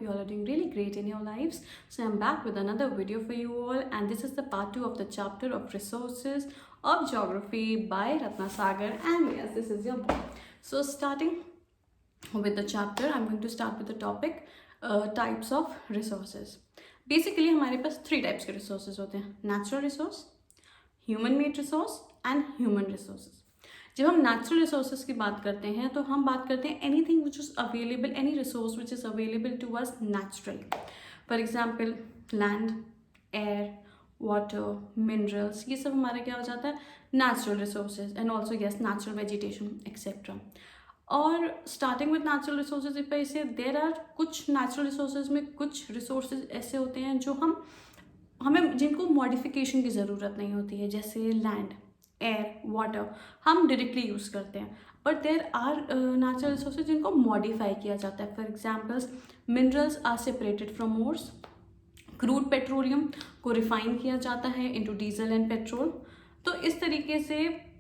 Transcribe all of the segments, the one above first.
you all are doing really great in your lives. So I'm back with another video for you all, and this is the part 2 of the chapter of resources of geography by Ratna Sagar. And yes, this is your book. So starting with the chapter, I'm going to start with the topic types of resources. Basically हमारे पास 3 types के resources होते हैं: natural resource, human made resource and human resources. जब हम natural resources की बात करते हैं तो हम बात करते हैं anything which is available, any resource which is available to us naturally. For example land, air, water, minerals, ये सब हमारा क्या हो जाता है? Natural resources. And also yes, natural vegetation etcetera. और स्टार्टिंग विद नेचुरल रिसोर्सेज पे से देर आर कुछ नेचुरल रिसोर्सेज में कुछ रिसोर्सेज ऐसे होते हैं जो हमें जिनको मॉडिफिकेशन की ज़रूरत नहीं होती है, जैसे लैंड, एयर, वाटर हम डायरेक्टली यूज़ करते हैं. But there are natural resources जिनको मॉडिफाई किया जाता है. For examples, minerals are separated from ores. Crude petroleum को रिफाइन किया जाता है इनटू डीजल एंड पेट्रोल. तो इस तरीके से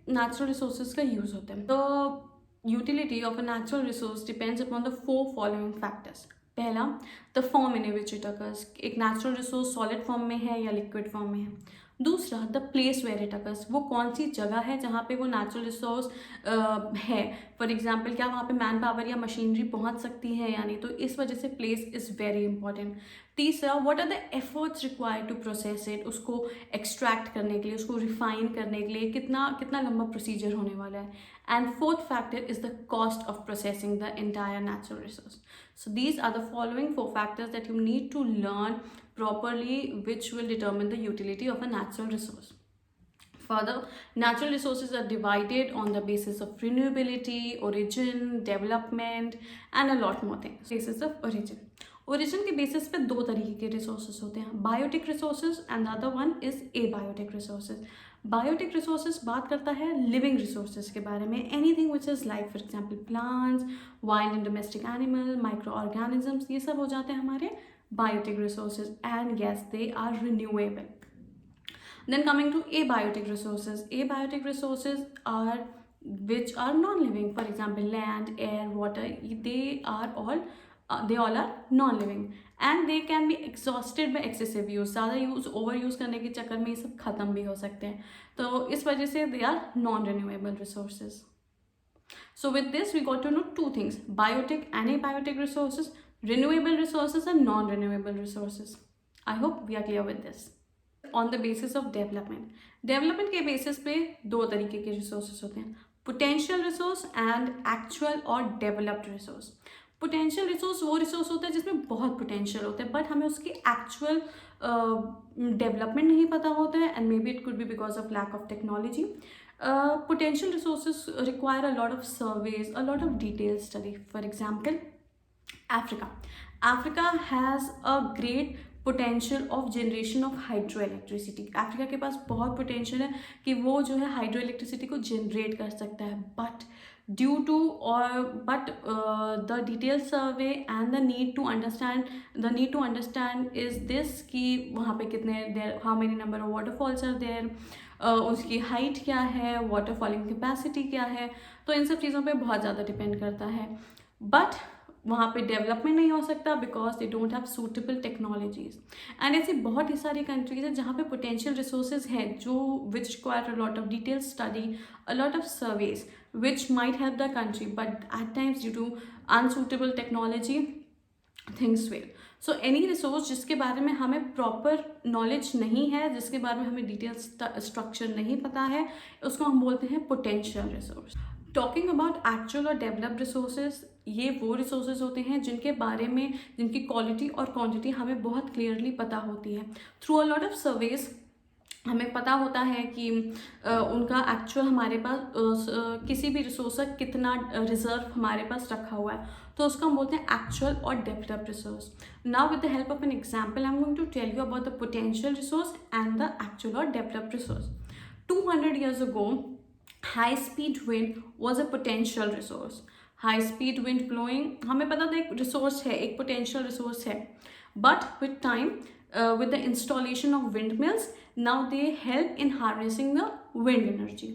नेचुरल रिसोर्सेज का यूज़ होता है. तो utility of a natural resource depends upon the 4 following factors. पहला, the form in which it occurs. एक नेचुरल रिसोर्स सॉलिड फॉर्म में है या लिक्विड फॉर्म में है. दूसरा, the place where it occurs. वो कौन सी जगह है जहाँ पे वो नेचुरल रिसोर्स है. फॉर एग्जाम्पल, क्या वहाँ पे मैन पावर या मशीनरी पहुँच सकती है या नहीं. तो इस वजह से प्लेस इज़ वेरी इंपॉर्टेंट. तीसरा, what are the efforts required to process it. उसको एक्सट्रैक्ट करने के लिए, उसको रिफाइन करने के लिए कितना लंबा प्रोसीजर होने वाला है. And fourth factor is the cost of processing the entire natural resource. So these are the following 4 factors that you need to learn properly, which will determine the utility of a natural resource. Further, natural resources are divided on the basis of renewability, origin, development, and a lot more things. Basis of origin. Origin के basis पे 2 तरीके के resources होते हैं: biotic resources and the other one is abiotic resources. Biotic resources बात करता है living resources के बारे में. Anything which is like for example plants, wild and domestic animal, microorganisms, ये सब हो जाते हैं हमारे biotic resources. And yes, they are renewable. Then coming to abiotic resources. Abiotic resources are which are non-living. For example, land, air, water. They all are non-living, and they can be exhausted by excessive use. ज़्यादा use, over use करने के चक्कर में ये सब ख़त्म भी हो सकते हैं. तो इस वजह से they are non-renewable resources. So with this we got to know 2 things: biotic and abiotic resources, renewable resources and non-renewable resources. I hope we are clear with this. On the basis of development. Development के basis पे 2 तरीके के resources होते हैं: potential resource and actual और developed resource. Potential resource वो resource होता है जिसमें बहुत पोटेंशियल होता है, बट हमें उसकी एक्चुअल डेवलपमेंट नहीं पता होता है, and maybe it could be because of lack of technology. Potential resources require a lot of surveys, a lot of detail study. For example, Africa has a great potential of generation of hydroelectricity. Africa के पास बहुत potential है कि वो जो है hydro electricity को generate कर सकता है, but due to the detailed survey and the need to understand is this कि वहाँ पे कितने there, how many number of waterfalls are there, उसकी हाइट क्या है, वाटरफॉलिंग कैपेसिटी क्या है. तो इन सब चीज़ों पे बहुत ज़्यादा डिपेंड करता है. बट वहाँ पे डेवलपमेंट नहीं हो सकता because they don't have suitable technologies. And ऐसी बहुत ही सारी कंट्रीज हैं जहाँ पे पोटेंशियल रिसोर्सेज हैं जो which require a lot of detail study, a lot of surveys which might help the country, but at times due to unsuitable technology things fail. So any resource जिसके बारे में हमें proper knowledge नहीं है, जिसके बारे में हमें डिटेल स्ट्रक्चर नहीं पता है, उसको हम बोलते हैं potential resource. Talking about actual और डेवलप्ड रिसोर्सेज, ये वो रिसोर्सेज होते हैं जिनके बारे में, जिनकी क्वालिटी और क्वांटिटी हमें बहुत क्लियरली पता होती है. Through a lot of surveys हमें पता होता है कि उनका एक्चुअल हमारे पास किसी भी रिसोर्स का कितना रिजर्व हमारे पास रखा हुआ है, तो उसको हम बोलते हैं एक्चुअल और developed resource. Now with the help of an example I am going to tell you about the potential resource and the actual और developed resource. 200 years ago, high speed wind was a potential resource. High speed wind blowing हमें पता था एक resource है, एक potential resource है, but with time with the installation of windmills, now they help in harnessing the wind energy.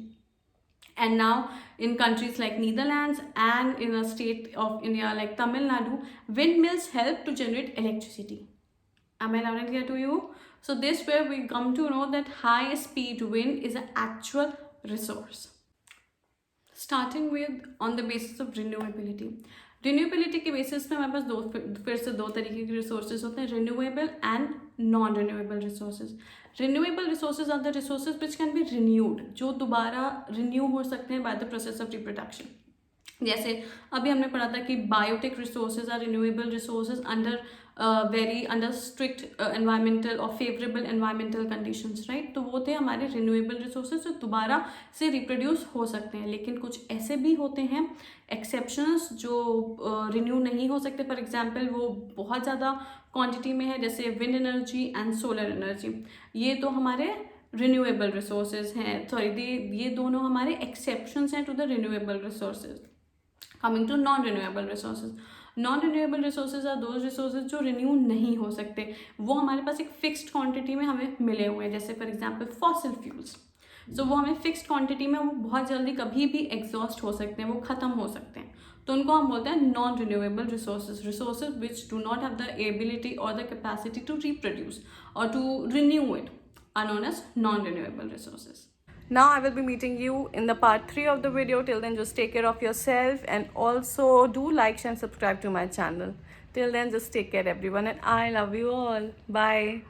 And now in countries like Netherlands and in a state of India like Tamil Nadu, windmills help to generate electricity. Am I loud and clear to you? So this where we come to know that high speed wind is an actual resource. Starting with on the basis of renewability. Renewability के basis पे हमारे पास फिर से दो तरीके के resources होते हैं, renewable and non renewable resources. Renewable resources are the resources which can be renewed, जो दोबारा रिन्यू हो सकते हैं by the process of reproduction. जैसे अभी हमने पढ़ा था कि biotech resources are renewable resources under strict environmental और फेवरेबल एनवायरमेंटल कंडीशंस, राइट. तो वो थे हमारे रिन्यूएबल रिसोर्सेज जो दोबारा से रिप्रोड्यूस हो सकते हैं. लेकिन कुछ ऐसे भी होते हैं एक्सेप्शंस जो रिन्यू नहीं हो सकते. फॉर एग्जांपल वो बहुत ज़्यादा क्वांटिटी में है, जैसे wind energy and solar energy. ये तो हमारे रिन्यूएबल रिसोर्सेज हैं, सॉरी ये दोनों हमारे एक्सेप्शंस हैं to the renewable resources. Coming to non-renewable resources. Non-renewable resources are those resources जो renew नहीं हो सकते. वो हमारे पास एक fixed quantity में हमें मिले हुए हैं, जैसे for example fossil fuels. So वो हमें fixed quantity में वो बहुत जल्दी कभी भी exhaust हो सकते हैं, वो ख़त्म हो सकते हैं. तो उनको हम बोलते हैं non-renewable resources. Resources which do not have the ability or the capacity to reproduce or to renew it are known as non-renewable resources. Now I will be meeting you in the part 3 of the video. Till then, just take care of yourself and also do like and subscribe to my channel. Till then, just take care everyone and I love you all. Bye.